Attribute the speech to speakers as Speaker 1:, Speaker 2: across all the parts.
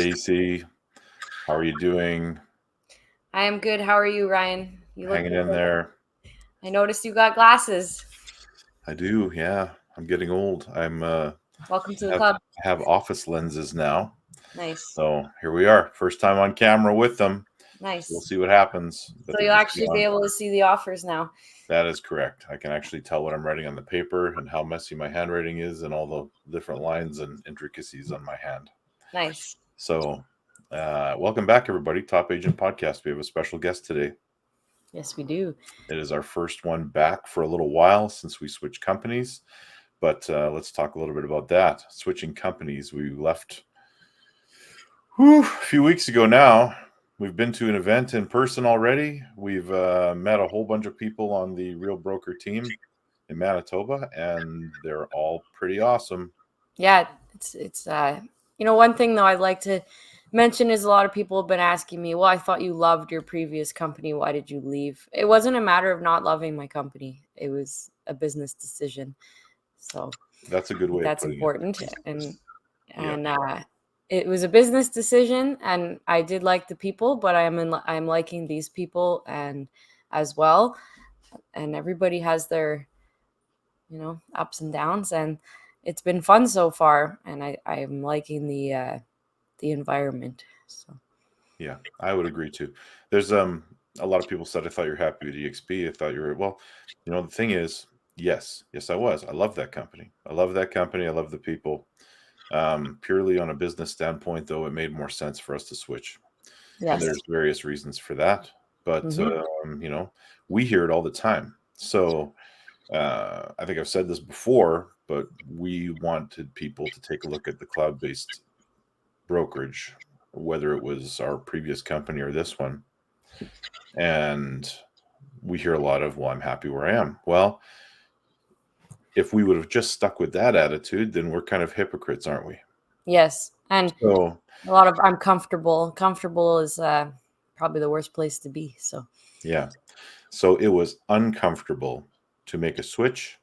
Speaker 1: Stacy. How are you doing?
Speaker 2: I am good. How are you, Ryan? You look
Speaker 1: Hanging
Speaker 2: good.
Speaker 1: in there.
Speaker 2: I noticed you got glasses.
Speaker 1: I do, yeah. I'm getting old.
Speaker 2: Welcome to the
Speaker 1: have
Speaker 2: club.
Speaker 1: have office lenses now.
Speaker 2: Nice.
Speaker 1: So here we are. First time on camera with them. So we'll
Speaker 2: Nice.
Speaker 1: see what happens. But
Speaker 2: So
Speaker 1: they're
Speaker 2: you'll
Speaker 1: just
Speaker 2: actually be
Speaker 1: beyond.
Speaker 2: able to see the offers now.
Speaker 1: That is correct. I can actually tell what I'm writing on the paper and how messy my handwriting is and all the different lines and intricacies on my hand.
Speaker 2: Nice.
Speaker 1: So welcome back, everybody. Top Agent Podcast. We have a special guest today.
Speaker 2: Yes, we do.
Speaker 1: It is our first one back for a little while since we switched companies. But let's talk a little bit about that. Switching companies. We left a few weeks ago now. We've been to an event in person already. We've met a whole bunch of people on the Real Broker team in Manitoba, and they're all pretty awesome.
Speaker 2: Yeah, it's one thing though I'd like to mention is a lot of people have been asking me, well, I thought you loved your previous company. Why did you leave? It wasn't a matter of not loving my company. It was a business decision. So
Speaker 1: That's a good way of
Speaker 2: that's
Speaker 1: putting it.
Speaker 2: important. And
Speaker 1: Yeah.
Speaker 2: and it was a business decision, and I did like the people, but I'm liking these people and as well, and everybody has their ups and downs, and it's been fun so far, and I'm liking the environment. So
Speaker 1: Yeah, I would agree too. There's a lot of people said I thought you're happy with EXP. I thought you were well, the thing is, yes I was. I love that company. I love that company. I love the people. Purely on a business standpoint, though, it made more sense for us to switch. And
Speaker 2: yes.
Speaker 1: there's various reasons for that. But
Speaker 2: Hmm.
Speaker 1: we hear it all the time. So I think I've said this before, but we wanted people to take a look at the cloud-based brokerage, whether it was our previous company or this one. And we hear a lot of, well, I'm happy where I am. Well, if we would have just stuck with that attitude, then we're kind of hypocrites, aren't we?
Speaker 2: Yes, and
Speaker 1: So,
Speaker 2: a lot of I'm comfortable. Comfortable is probably the worst place to be. So
Speaker 1: yeah. So it was uncomfortable to make a switch,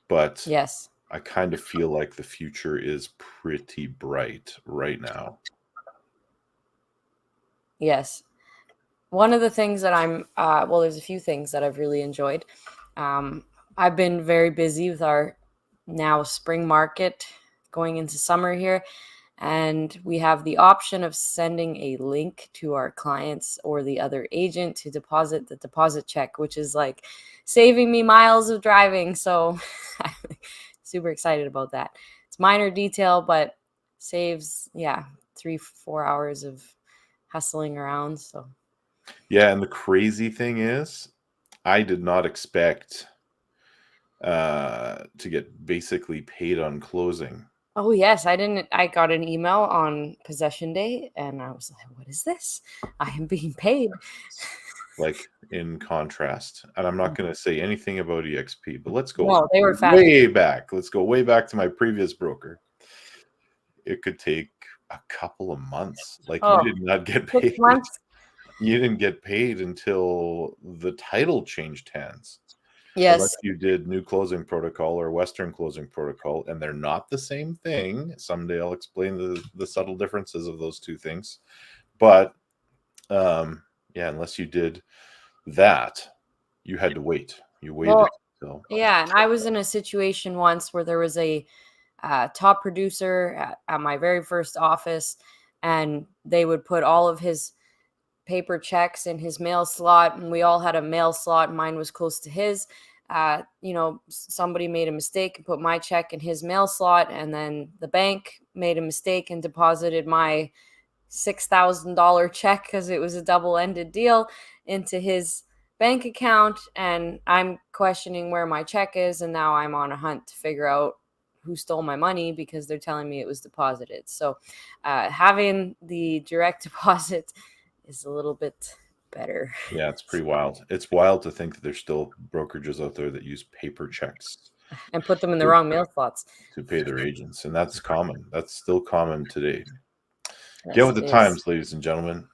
Speaker 1: but
Speaker 2: yes.
Speaker 1: I kind of feel like the future is pretty bright right now.
Speaker 2: Yes. One of the things that well, there's a few things that I've really enjoyed. Um, I've been very busy with our now spring market going into summer here. And we have the option of sending a link to our clients or the other agent to deposit the deposit check, which is like saving me miles of driving. So I'm super excited about that. It's minor detail, but saves, 3-4 hours of hustling around. So
Speaker 1: Yeah, and the crazy thing is, I did not expect to get basically paid on closing.
Speaker 2: oh yes, I got an email on possession day and I was like, what is this? I am being paid.
Speaker 1: Like in contrast, and I'm not going to say anything about EXP, but let's go
Speaker 2: No, they were fast.
Speaker 1: way back. Let's go way back to my previous broker. It could take a couple of months. Like you
Speaker 2: Oh,
Speaker 1: did not get
Speaker 2: 6 months.
Speaker 1: paid. You didn't get paid until the title changed hands. Unless
Speaker 2: Yes.
Speaker 1: you did new closing protocol or Western closing protocol, and they're not the same thing. Someday I'll explain the subtle differences of those two things. But yeah, unless you did that, you had to wait. You waited
Speaker 2: Well,
Speaker 1: until
Speaker 2: yeah, and I was in a situation once where there was a top producer at my very first office, and they would put all of his paper checks in his mail slot, and we all had a mail slot. Mine was close to his. Somebody made a mistake and put my check in his mail slot, and then the bank made a mistake and deposited my $6,000 check because it was a double-ended deal into his bank account, and I'm questioning where my check is, and now I'm on a hunt to figure out who stole my money because they're telling me it was deposited. So having the direct deposit is a little bit better.
Speaker 1: yeah, it's pretty wild. It's wild to think that there's still brokerages out there that use paper checks
Speaker 2: And put them in the
Speaker 1: to,
Speaker 2: wrong mail slots.
Speaker 1: to pay their agents, and that's common. That's still common today. Get
Speaker 2: Yes,
Speaker 1: with
Speaker 2: it
Speaker 1: the
Speaker 2: is.
Speaker 1: times, ladies and gentlemen.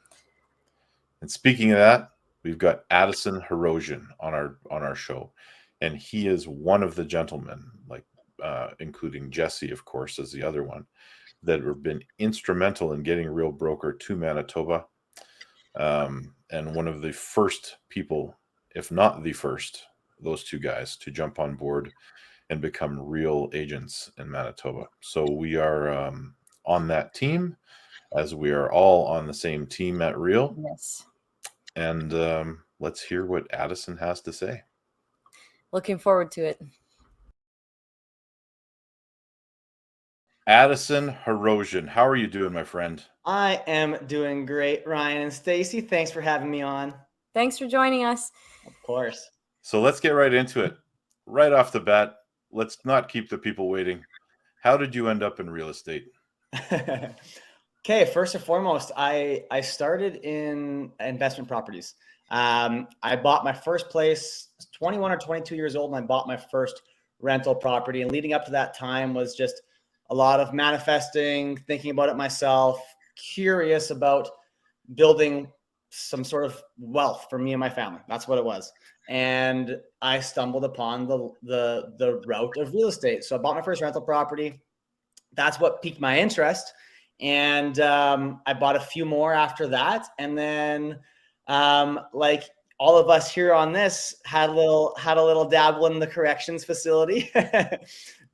Speaker 1: And speaking of that, we've got Addison Herosian on our show, and he is one of the gentlemen, like including Jesse, of course, as the other one, that have been instrumental in getting Real Broker to Manitoba. And one of the first people, if not the first, those two guys to jump on board and become real agents in Manitoba. So we are on that team, as we are all on the same team at Real.
Speaker 2: Yes.
Speaker 1: And let's hear what Addison has to say.
Speaker 2: Looking forward to it.
Speaker 1: Addison Herosian, how are you doing, my friend?
Speaker 3: I am doing great, Ryan and Stacy. Thanks for having me on.
Speaker 2: Thanks for joining us.
Speaker 3: Of course.
Speaker 1: So let's get right into it. Right off the bat, let's not keep the people waiting. How did you end up in real estate?
Speaker 3: Okay, first and foremost, I started in investment properties. I bought my first place, 21 or 22 years old, and I bought my first rental property. And leading up to that time was just a lot of manifesting, thinking about it myself, curious about building some sort of wealth for me and my family. That's what it was. And I stumbled upon the route of real estate. So I bought my first rental property. That's what piqued my interest. And I bought a few more after that. And then like all of us here on this had a little dabble in the corrections facility.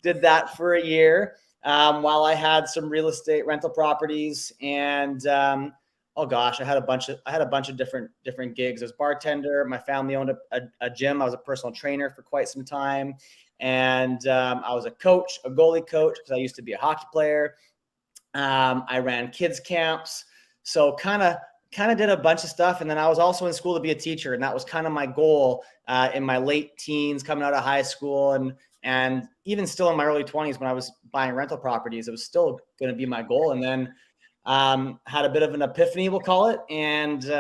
Speaker 3: Did that for a year while I had some real estate rental properties. And oh gosh, I had a bunch of different gigs. I was bartender. My family owned a gym. I was a personal trainer for quite some time. And I was a coach, a goalie coach, because I used to be a hockey player. I ran kids camps. So kind of did a bunch of stuff. And then I was also in school to be a teacher. And that was kind of my goal in my late teens, coming out of high school. And even still in my early 20s, when I was buying rental properties, it was still going to be my goal. And then had a bit of an epiphany, we'll call it. And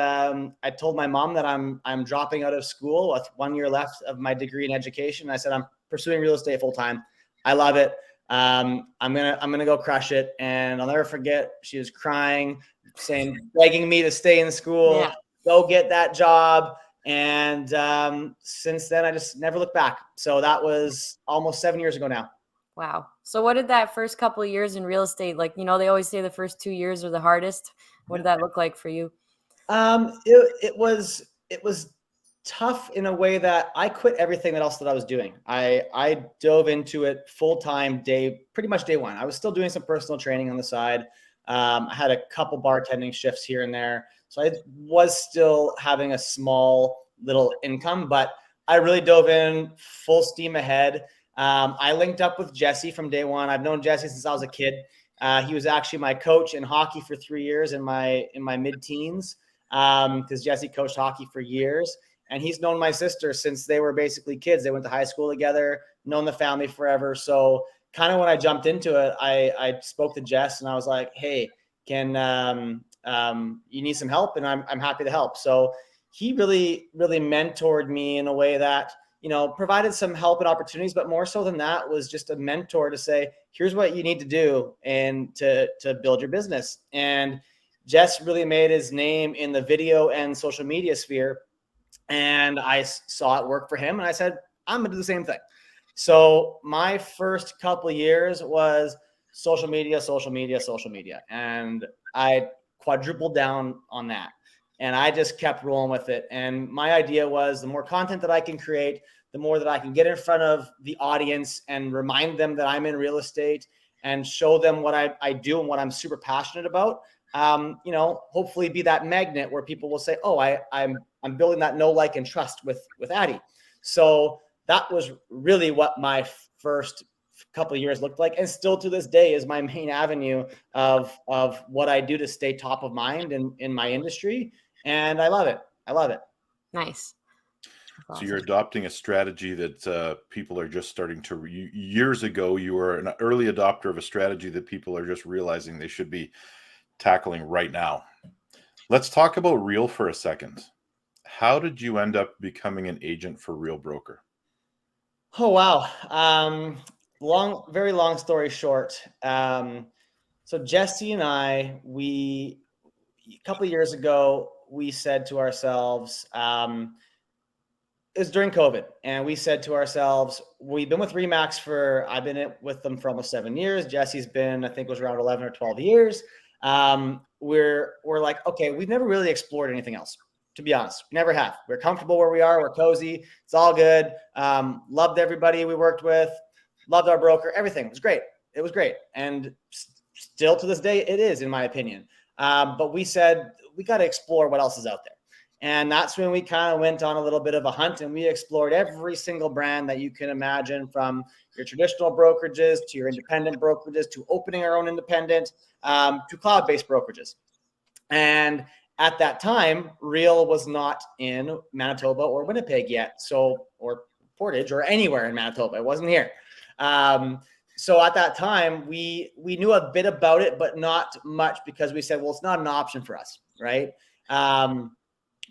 Speaker 3: I told my mom that I'm dropping out of school with 1 year left of my degree in education. I said, I'm pursuing real estate full time. I love it. I'm gonna go crush it. And I'll never forget, she was crying, begging me to stay in school, go get that job. And since then, I just never looked back. So that was almost 7 years ago now.
Speaker 2: Wow. So what did that first couple of years in real estate, like, they always say the first 2 years are the hardest. What did that look like for you?
Speaker 3: It was tough in a way that I quit everything else that I was doing. I dove into it full time, pretty much day one. I was still doing some personal training on the side. I had a couple bartending shifts here and there. So I was still having a small little income, but I really dove in full steam ahead. I linked up with Jesse from day one. I've known Jesse since I was a kid. He was actually my coach in hockey for 3 years in my mid-teens, because Jesse coached hockey for years. And he's known my sister since they were basically kids. They went to high school together, known the family forever. So kind of when I jumped into it, I spoke to Jess and I was like, hey, can you need some help? And I'm happy to help. So he really, really mentored me in a way that, provided some help and opportunities, but more so than that was just a mentor to say, here's what you need to do and to build your business. And Jess really made his name in the video and social media sphere. And I saw it work for him. And I said, I'm going to do the same thing. So my first couple of years was social media. And I quadrupled down on that. And I just kept rolling with it. And my idea was the more content that I can create, the more that I can get in front of the audience and remind them that I'm in real estate and show them what I do and what I'm super passionate about. Hopefully be that magnet where people will say, oh, I'm building that know, like, and trust with Addie. So that was really what my first couple of years looked like, and still to this day is my main avenue of what I do to stay top of mind in my industry. And I love it.
Speaker 2: Nice.
Speaker 1: So you're adopting a strategy that people are just starting to. Years ago, you were an early adopter of a strategy that people are just realizing they should be tackling right now. Let's talk about Real for a second. How did you end up becoming an agent for Real Broker?
Speaker 3: Oh, wow. Very long story short. So Jesse and I, a couple of years ago, we said to ourselves, it was during COVID, and we said to ourselves, we've been with Remax I've been with them for almost 7 years. Jesse's been, I think it was around 11 or 12 years. We're like, okay, we've never really explored anything else, to be honest. We never have. We're comfortable where we are. We're cozy. It's all good. Loved everybody we worked with, loved our broker. Everything was great. It was great. And still to this day, it is, in my opinion. But we said, we got to explore what else is out there. And that's when we kind of went on a little bit of a hunt, and we explored every single brand that you can imagine, from your traditional brokerages to your independent brokerages to opening our own independent to cloud-based brokerages. And at that time, Real was not in Manitoba or Winnipeg yet, or Portage or anywhere in Manitoba. It wasn't here. So at that time, we knew a bit about it, but not much, because we said, well, it's not an option for us, right?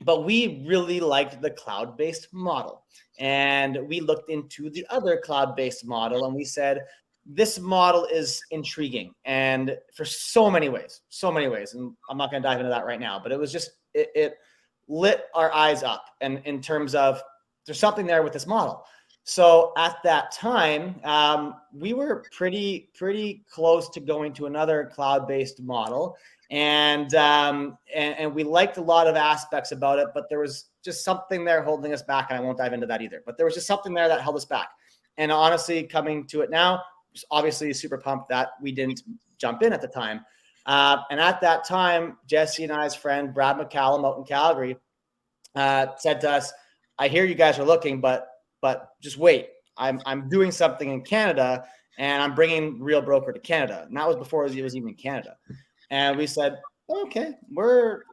Speaker 3: But we really liked the cloud-based model, and we looked into the other cloud-based model, and we said, this model is intriguing, and for so many ways. And I'm not going to dive into that right now, but it was just, it lit our eyes up, and in terms of there's something there with this model. So at that time, we were pretty close to going to another cloud-based model. And we liked a lot of aspects about it, but there was just something there holding us back. And I won't dive into that either, but there was just something there that held us back. And honestly, coming to it now, obviously super pumped that we didn't jump in at the time. And at that time, Jesse and I's friend, Brad McCallum out in Calgary, said to us, I hear you guys are looking, but just wait. I'm doing something in Canada, and I'm bringing Real Broker to Canada. And that was before it was even in Canada. And we said, okay, we're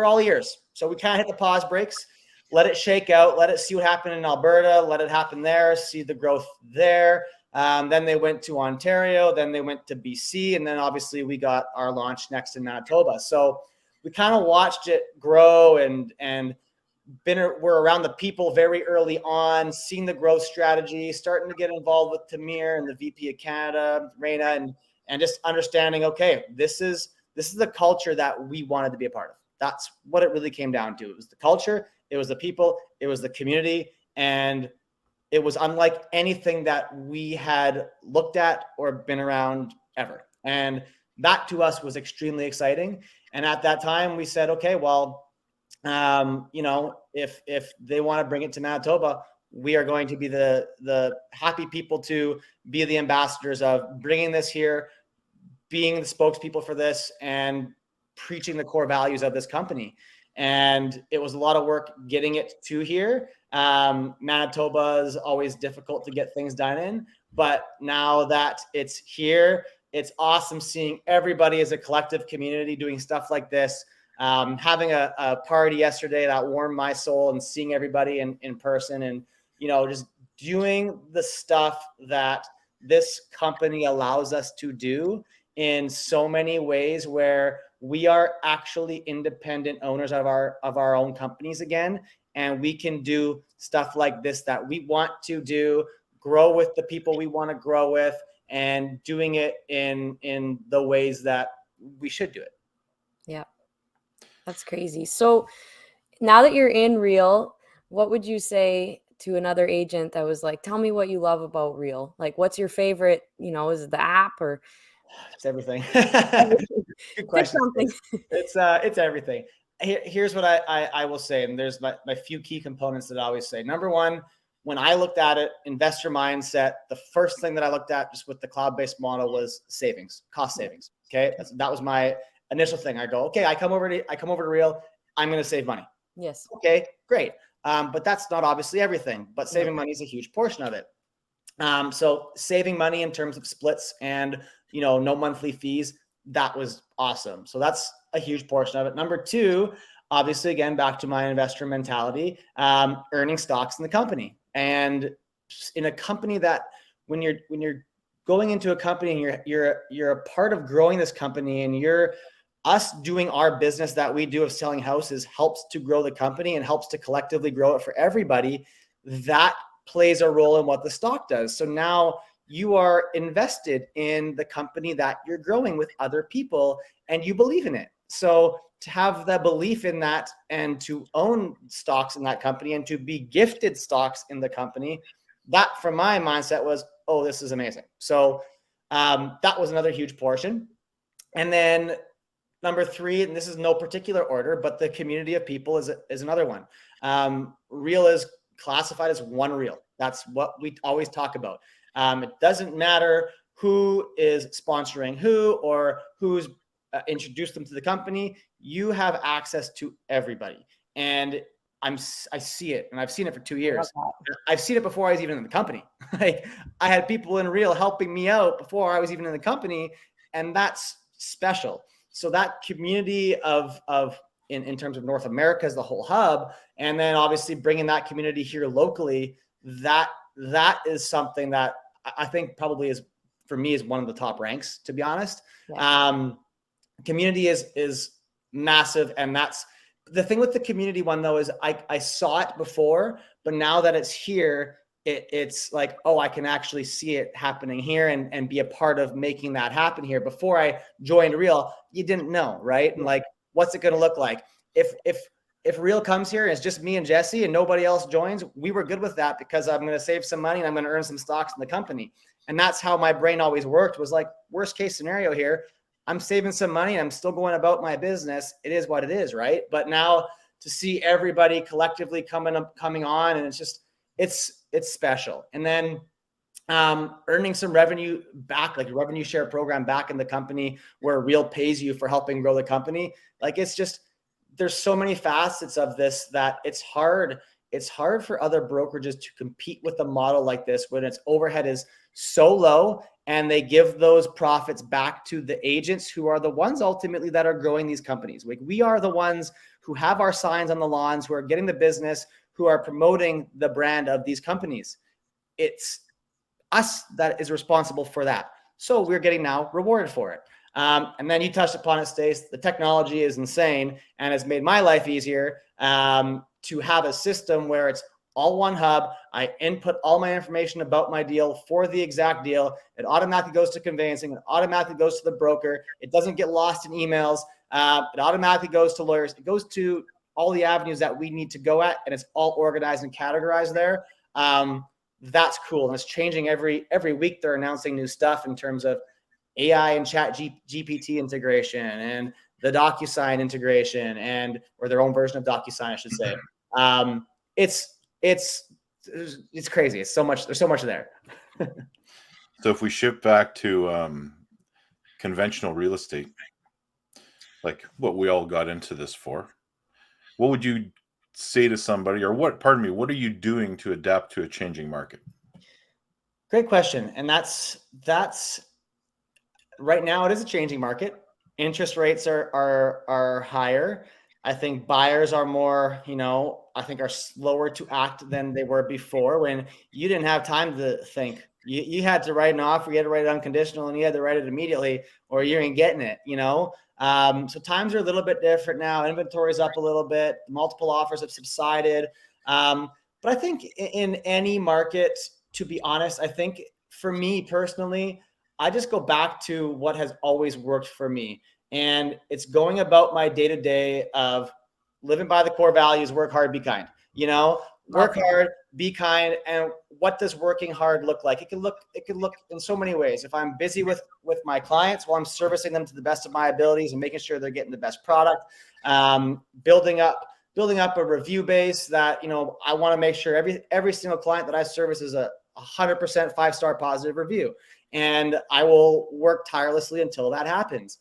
Speaker 3: all ears. So we kind of hit the pause brakes, let it shake out, let it see what happened in Alberta, let it happen there, see the growth there. Then they went to Ontario, then they went to BC, and then obviously we got our launch next in Manitoba. So we kind of watched it grow, and we're around the people very early on, seeing the growth strategy, starting to get involved with Tamir and the VP of Canada, Reina, and just understanding, okay, this is the culture that we wanted to be a part of. That's what it really came down to. It was the culture, it was the people, it was the community, and it was unlike anything that we had looked at or been around ever. And that to us was extremely exciting. And at that time we said, okay, well, if they want to bring it to Manitoba, we are going to be the happy people to be the ambassadors of bringing this here, being the spokespeople for this, and preaching the core values of this company. And it was a lot of work getting it to here. Manitoba is always difficult to get things done in, but now that it's here, it's awesome seeing everybody as a collective community doing stuff like this. Having a party yesterday that warmed my soul, and seeing everybody in person, and just doing the stuff that this company allows us to do in so many ways, where we are actually independent owners of our own companies again, and we can do stuff like this that we want to do, grow with the people we want to grow with, and doing it in the ways that we should do it.
Speaker 2: Yeah. That's crazy. So now that you're in Real, what would you say to another agent that was like, tell me what you love about Real? Like, what's your favorite, is it the app, or?
Speaker 3: It's everything. Good question. It's everything. Here's what I will say. And there's my few key components that I always say. Number one, when I looked at it, investor mindset, the first thing that I looked at just with the cloud-based model was savings, cost savings. Okay. That was my initial thing. I go, okay, I come over to Real, I'm going to save money.
Speaker 2: Yes.
Speaker 3: Okay, great. But that's not obviously everything, but saving money is a huge portion of it. So saving money in terms of splits and, no monthly fees, that was awesome. So that's a huge portion of it. Number two, obviously, again, back to my investor mentality, earning stocks in the company. And in a company that when you're going into a company and you're a part of growing this company, and us doing our business that we do of selling houses helps to grow the company and helps to collectively grow it for everybody, that plays a role in what the stock does. So now you are invested in the company that you're growing with other people, and you believe in it. So to have the belief in that and to own stocks in that company and to be gifted stocks in the company, that from my mindset was, oh, this is amazing. So that was another huge portion. And then number 3, and this is no particular order, but the community of people is another one. Real is classified as one Real. That's what we always talk about. It doesn't matter who is sponsoring who or who's introduced them to the company. You have access to everybody. And I see it, and I've seen it for 2 years. I've seen it before I was even in the company. Like, I had people in Real helping me out before I was even in the company, and that's special. So that community of in terms of North America as the whole hub, and then obviously bringing that community here locally, that is something that I think probably is, for me, is one of the top ranks, to be honest. Yeah. Community is massive. And that's the thing with the community one, though, is I saw it before, but now that it's here, it's like, oh, I can actually see it happening here and be a part of making that happen here. Before I joined Real, you didn't know, right? And like, what's it going to look like? If Real comes here and it's just me and Jesse and nobody else joins, we were good with that because I'm going to save some money and I'm going to earn some stocks in the company. And that's how my brain always worked, was like, worst case scenario here, I'm saving some money and I'm still going about my business. It is what it is, right? But now to see everybody collectively coming on, and it's just, it's special. And then earning some revenue back, like a revenue share program back in the company where Real pays you for helping grow the company. Like, it's just, there's so many facets of this that it's hard for other brokerages to compete with a model like this when its overhead is so low and they give those profits back to the agents who are the ones ultimately that are growing these companies. Like, we are the ones who have our signs on the lawns, who are getting the business, who are promoting the brand of these companies. It's us that is responsible for that. So we're getting now rewarded for it. And then you touched upon it, Stace. The technology is insane and has made my life easier to have a system where it's all one hub. I input all my information about my deal for the exact deal. It automatically goes to conveyancing. It automatically goes to the broker. It doesn't get lost in emails. It automatically goes to lawyers. It goes to all the avenues that we need to go at, and it's all organized and categorized there. That's cool. And it's changing every week. They're announcing new stuff in terms of AI and chat GPT integration and the DocuSign integration, or their own version of DocuSign, I should say. It's crazy. It's so much. There's so much there.
Speaker 1: So if we shift back to conventional real estate, like what we all got into this for, what would you say to somebody, or what are you doing to adapt to a changing market?
Speaker 3: Great question. And that's right now, it is a changing market. Interest rates are higher. I think buyers are more, I think are slower to act than they were before, when you didn't have time to think. You had to write an offer, you had to write it unconditional, and you had to write it immediately, or you ain't getting it, So times are a little bit different now. Inventory's up a little bit. Multiple offers have subsided. But I think in any market, to be honest, I think for me personally, I just go back to what has always worked for me. And it's going about my day-to-day of living by the core values: work hard, be kind, work hard, be kind. And what does working hard look like? It can look in so many ways. If I'm busy with my clients, well, I'm servicing them to the best of my abilities and making sure they're getting the best product, building up a review base that, I want to make sure every single client that I service is a 100% 5-star positive review. And I will work tirelessly until that happens.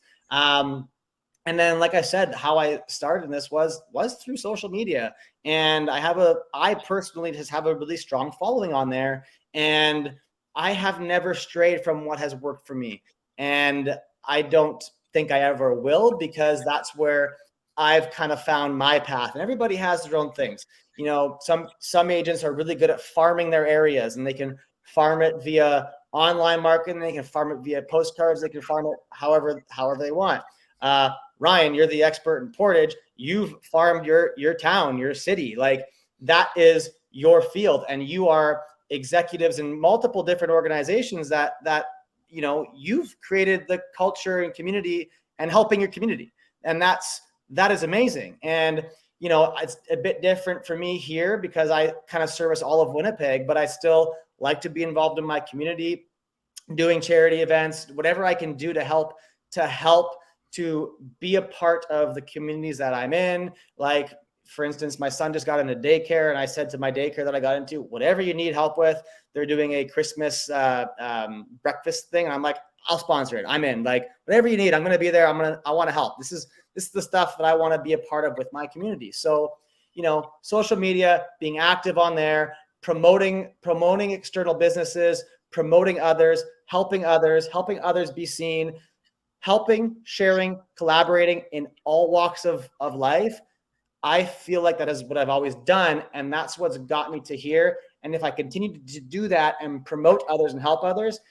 Speaker 3: And then, like I said, how I started in this was through social media. And I personally just have a really strong following on there. And I have never strayed from what has worked for me. And I don't think I ever will, because that's where I've kind of found my path. And everybody has their own things. Some agents are really good at farming their areas, and they can farm it via online marketing. They can farm it via postcards. They can farm it however they want. Ryan, you're the expert in Portage. You've farmed your town, your city. Like, that is your field, and you are executives in multiple different organizations that you've created the culture and community and helping your community. And that's that is amazing. And, you know, it's a bit different for me here because I kind of service all of Winnipeg, but I still like to be involved in my community, doing charity events, whatever I can do to help to be a part of the communities that I'm in. Like, for instance, my son just got into daycare, and I said to my daycare that I got into, whatever you need help with, they're doing a Christmas breakfast thing. And I'm like, I'll sponsor it. I'm in. Like, whatever you need, I'm going to be there. I want to help. This is the stuff that I want to be a part of with my community. So, you know, social media, being active on there, promoting external businesses, promoting others, helping others be seen, helping, sharing, collaborating in all walks of life. I feel like that is what I've always done. And that's what's got me to here. And if I continue to do that and promote others and help others,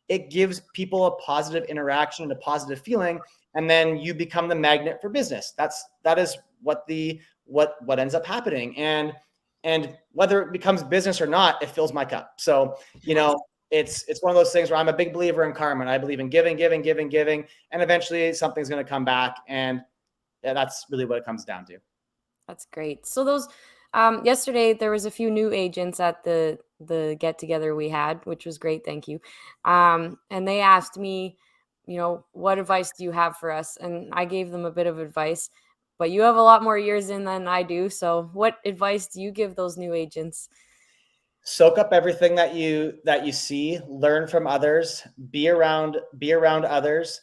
Speaker 3: it gives people a positive interaction and a positive feeling. And then you become the magnet for business. That is what ends up happening. And whether it becomes business or not, it fills my cup. So, you know, it's one of those things where I'm a big believer in karma. And I believe in giving, and eventually something's going to come back. And that's really what it comes down to.
Speaker 2: That's great. So those yesterday there was a few new agents at the get together we had, which was great. Thank you. And they asked me, you know, what advice do you have for us? And I gave them a bit of advice, but you have a lot more years in than I do. So what advice do you give those new agents?
Speaker 3: Soak up everything that you see, learn from others, be around others,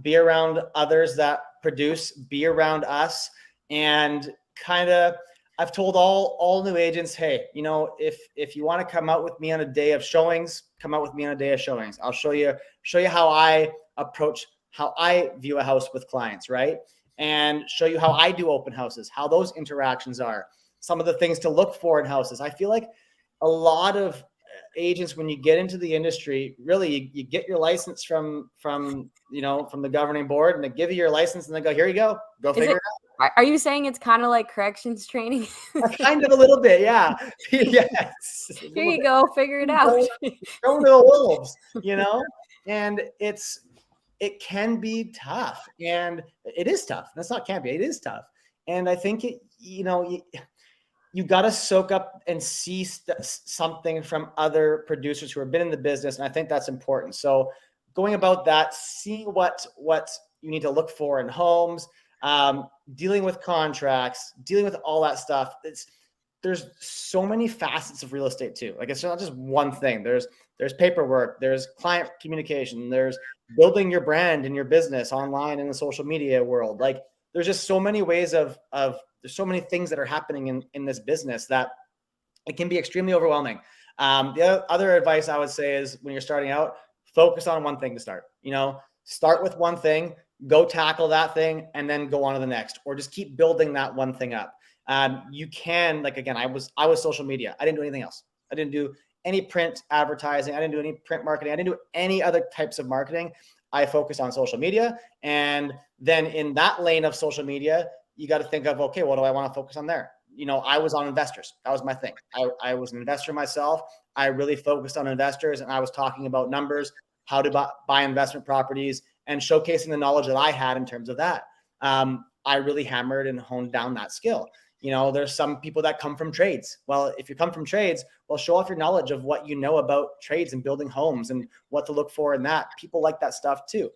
Speaker 3: be around others that produce, be around us. And kind of, I've told all new agents, hey, you know, if you want to come out with me on a day of showings, come out with me on a day of showings. I'll show you how I approach, how I view a house with clients, right? And show you how I do open houses, how those interactions are, some of the things to look for in houses. I feel like a lot of agents, when you get into the industry, really you get your license from the governing board, and they give you your license and they go, here you go figure it out.
Speaker 2: Are you saying it's kind of like corrections training?
Speaker 3: Kind of a little bit, yeah. Yes.
Speaker 2: Here you go, figure it out.
Speaker 3: Go to the wolves, you know? And it can be tough, and it is tough. That's not can be, it is tough. And I think you got to soak up and see something from other producers who have been in the business. And I think that's important. So going about that, seeing what you need to look for in homes, dealing with contracts, dealing with all that stuff. There's so many facets of real estate too. Like, it's not just one thing. There's paperwork, there's client communication, there's building your brand and your business online in the social media world. Like, there's just so many ways there's so many things that are happening in this business that it can be extremely overwhelming. The other advice I would say is, when you're starting out, focus on one thing to start. You know, start with one thing, go tackle that thing, and then go on to the next, or just keep building that one thing up. You can, like, again, I was social media. I didn't do anything else. I didn't do any print advertising. I didn't do any print marketing. I didn't do any other types of marketing. I focused on social media. And then in that lane of social media, you got to think of, okay, what do I want to focus on there? You know, I was on investors. That was my thing. I was an investor myself. I really focused on investors, and I was talking about numbers, how to buy investment properties, and showcasing the knowledge that I had in terms of that. I really hammered and honed down that skill. You know, there's some people that come from trades. Well, if you come from trades, well, show off your knowledge of what you know about trades and building homes and what to look for in that. People like that stuff too.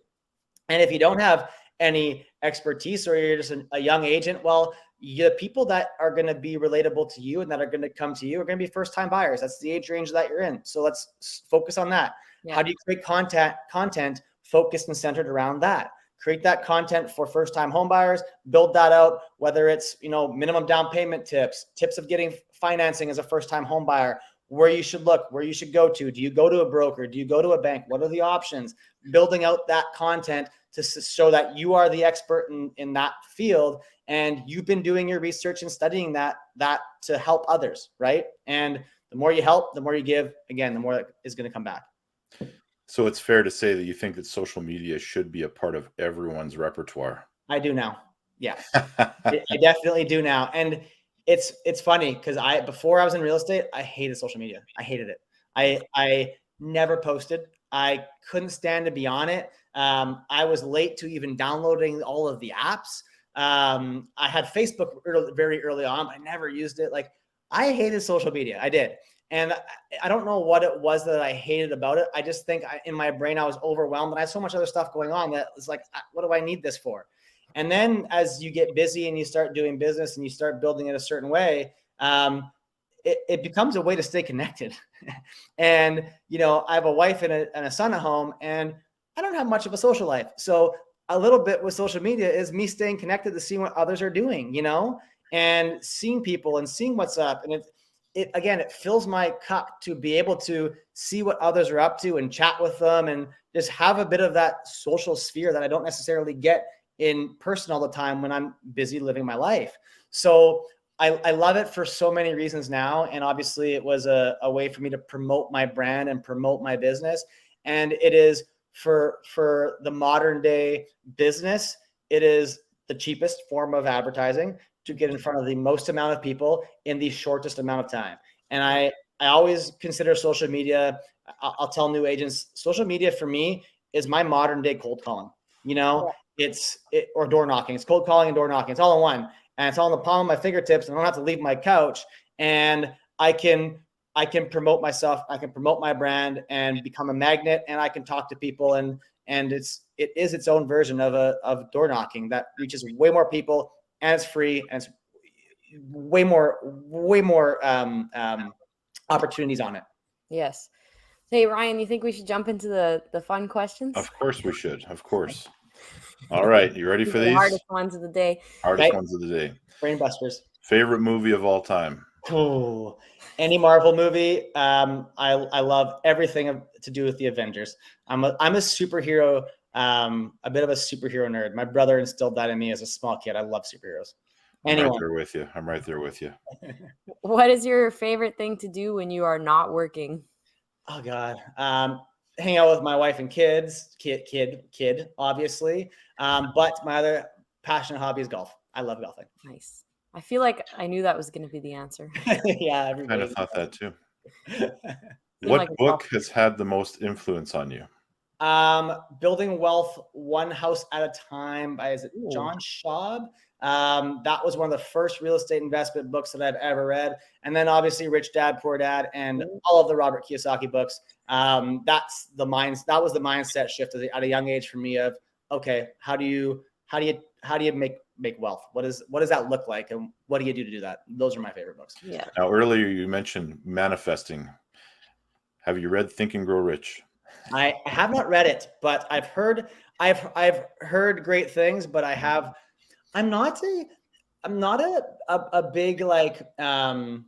Speaker 3: And if you don't have any expertise, or you're just a young agent, well, the people that are going to be relatable to you and that are going to come to you are going to be first-time buyers. That's the age range that you're in. So let's focus on that. Yeah. How do you create content focused and centered around that? Create that content for first-time home buyers, build that out, whether it's, you know, minimum down payment tips of getting financing as a first-time home buyer, where you should look, where you should go to. Do you go to a broker? Do you go to a bank? What are the options? Building out that content to show that you are the expert in that field, and you've been doing your research and studying that to help others, right? And the more you help, the more you give, again, the more that is going to come back.
Speaker 1: So it's fair to say that you think that social media should be a part of everyone's repertoire.
Speaker 3: I do now. Yeah, I definitely do now. And it's funny because before I was in real estate, I hated social media. I hated it. I never posted. I couldn't stand to be on it. I was late to even downloading all of the apps. I had Facebook very early on, but I never used it. Like, I hated social media. I did. And I don't know what it was that I hated about it. I just think in my brain, I was overwhelmed, and I had so much other stuff going on that it's like, what do I need this for? And then as you get busy and you start doing business and you start building it a certain way, it becomes a way to stay connected. And, I have a wife and a son at home, and I don't have much of a social life. So a little bit with social media is me staying connected to see what others are doing, and seeing people and seeing what's up. And it fills my cup to be able to see what others are up to and chat with them and just have a bit of that social sphere that I don't necessarily get in person all the time when I'm busy living my life. So I love it for so many reasons now. And obviously it was a way for me to promote my brand and promote my business. And it is for the modern day business, it is the cheapest form of advertising to get in front of the most amount of people in the shortest amount of time. And I always consider social media, I'll tell new agents, social media for me is my modern day cold calling, or door knocking. It's cold calling and door knocking. It's all in one, and it's all in the palm of my fingertips, and I don't have to leave my couch, and I can promote myself. I can promote my brand and become a magnet, and I can talk to people, and it is its own version of door knocking that reaches way more people, and it's free, and it's way more opportunities on it.
Speaker 2: Yes. Hey, Ryan, you think we should jump into the fun questions?
Speaker 1: Of course we should. Of course. All right. You ready for
Speaker 2: The
Speaker 1: these?
Speaker 2: hardest ones of the day.
Speaker 1: Hardest ones of the day.
Speaker 3: Brain busters.
Speaker 1: Favorite movie of all time?
Speaker 3: Oh, any Marvel movie. I love everything to do with the Avengers. I'm a superhero, a bit of a superhero nerd. My brother instilled that in me as a small kid. I love superheroes.
Speaker 1: I'm right there with you. I'm right there with you.
Speaker 2: What is your favorite thing to do when you are not working?
Speaker 3: Oh God. Hang out with my wife and kids, kid, obviously. But my other passionate hobby is golf. I love golfing.
Speaker 2: Nice. I feel like I knew that was going to be the answer.
Speaker 3: Yeah.
Speaker 1: I kind of thought that too.
Speaker 2: What
Speaker 1: What book has had the most influence on you?
Speaker 3: Building Wealth One House at a Time by, is it John Schaub? That was one of the first real estate investment books that I've ever read. And then obviously Rich Dad, Poor Dad, and all of the Robert Kiyosaki books. That was the mindset shift at a young age for me of, okay, how do you make wealth? What does that look like? And what do you do to do that? Those are my favorite books.
Speaker 2: Yeah.
Speaker 1: Now, earlier you mentioned manifesting. Have you read Think and Grow Rich?
Speaker 3: I have not read it, but I've heard great things, but I'm not a big, like, in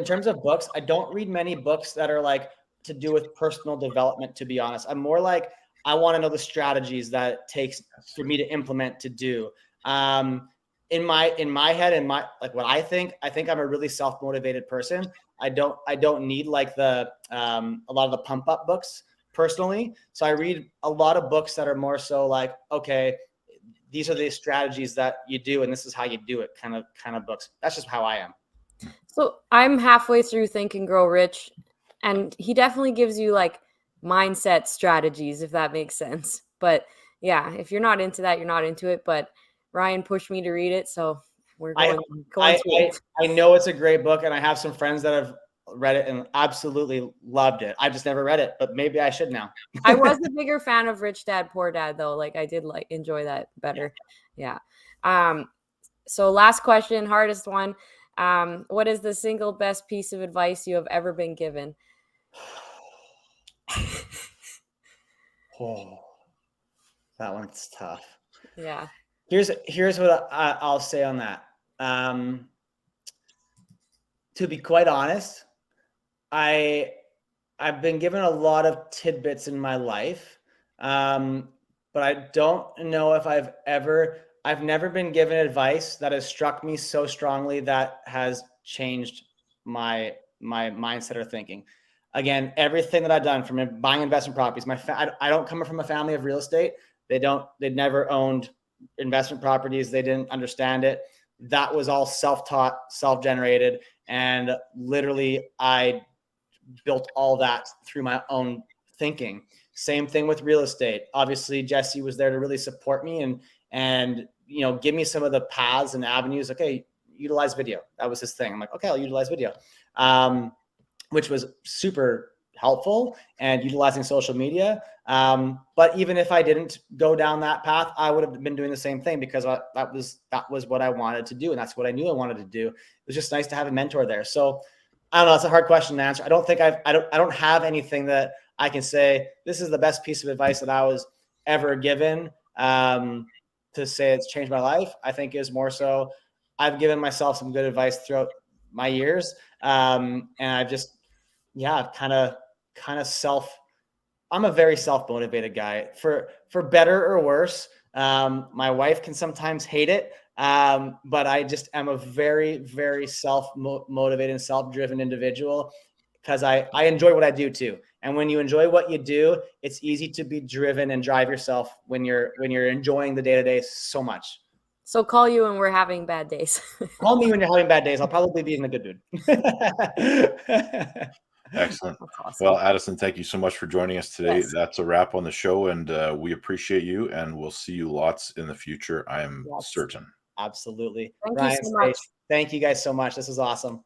Speaker 3: terms of books, I don't read many books that are like to do with personal development, to be honest. I'm more like, I want to know the strategies that it takes for me to implement to do. In my head, and like what I think I'm a really self-motivated person. I don't need like a lot of the pump up books personally. So I read a lot of books that are more so like, okay, these are the strategies that you do, and this is how you do it kind of books. That's just how I am.
Speaker 2: So I'm halfway through Think and Grow Rich, and he definitely gives you like mindset strategies, if that makes sense. But yeah, if you're not into that, you're not into it. But Ryan pushed me to read it, so we're going through it.
Speaker 3: I know it's a great book, and I have some friends that have read it and absolutely loved it. I've just never read it, but maybe I should now.
Speaker 2: I was a bigger fan of Rich Dad, Poor Dad, though. Like, I did enjoy that better. Yeah. So last question, hardest one. What is the single best piece of advice you have ever been given?
Speaker 3: Oh, that one's tough.
Speaker 2: Yeah.
Speaker 3: Here's what I'll say on that. To be quite honest, I've been given a lot of tidbits in my life, but I don't know if I've never been given advice that has struck me so strongly that has changed my mindset or thinking. Again, everything that I've done, from buying investment properties, I don't come from a family of real estate. They'd never owned investment properties. They didn't understand it. That was all self-taught, self-generated. And literally I built all that through my own thinking. Same thing with real estate. Obviously, Jesse was there to really support me and give me some of the paths and avenues. Okay, utilize video. That was his thing. I'm like, okay, I'll utilize video, which was super helpful, and utilizing social media. But even if I didn't go down that path, I would have been doing the same thing, because that was what I wanted to do. And that's what I knew I wanted to do. It was just nice to have a mentor there. So I don't know. It's a hard question to answer. I don't think I don't have anything that I can say, this is the best piece of advice that I was ever given, to say it's changed my life. I think is more so, I've given myself some good advice throughout my years. And I've just, kind of I'm a very self-motivated guy, for better or worse. My wife can sometimes hate it. But I just am a very, very self-motivated and self-driven individual, because I enjoy what I do too. And when you enjoy what you do, it's easy to be driven and drive yourself when you're enjoying the day-to-day so much.
Speaker 2: So call you when we're having bad days.
Speaker 3: Call me when you're having bad days. I'll probably be in a good mood.
Speaker 1: Excellent.
Speaker 2: Awesome.
Speaker 1: Well, Addison, thank you so much for joining us today.
Speaker 2: Yes.
Speaker 1: That's a wrap on the show, and we appreciate you, and we'll see you lots in the future, I am certain.
Speaker 3: Absolutely.
Speaker 2: Thank
Speaker 3: Ryan,
Speaker 2: you so much.
Speaker 3: thank you guys so much. This is awesome.